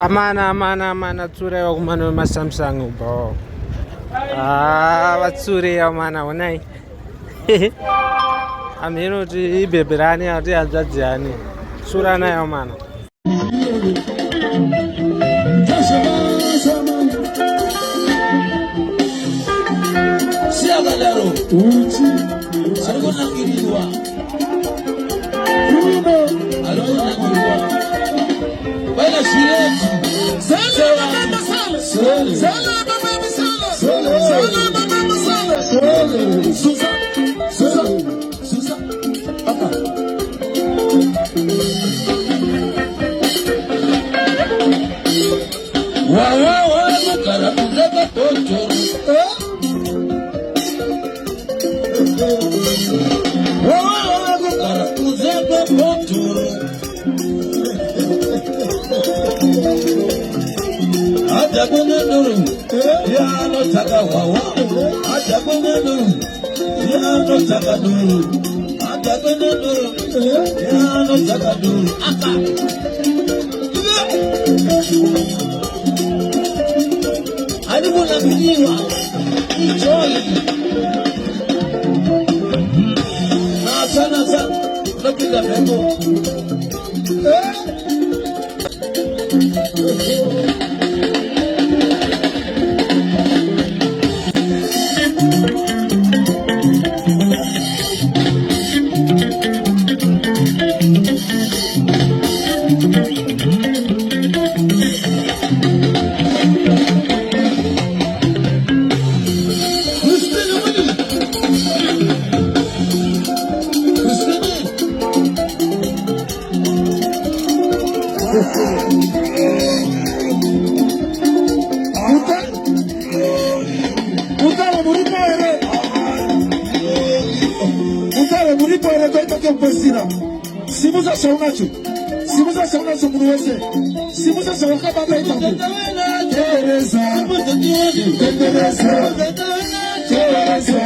Amana tsure wa kumano masamsang bo. Watsure ya mana wanai. Amino ji beberani ati ajajiani. Surana ya mana. Siapa laro? Uci. Algo nangiriwa. Algo nangiriwa. Baila shireki. Sala mama sala. Sala mama sala. Sala mama sala. Susa. Susa. Susa. Apa? Wa makara kuzeka toto. Simuza saunacho. Simuza saunacho muruweze. Simuza sauka baba itangu. Teresa. Teresa. Teresa.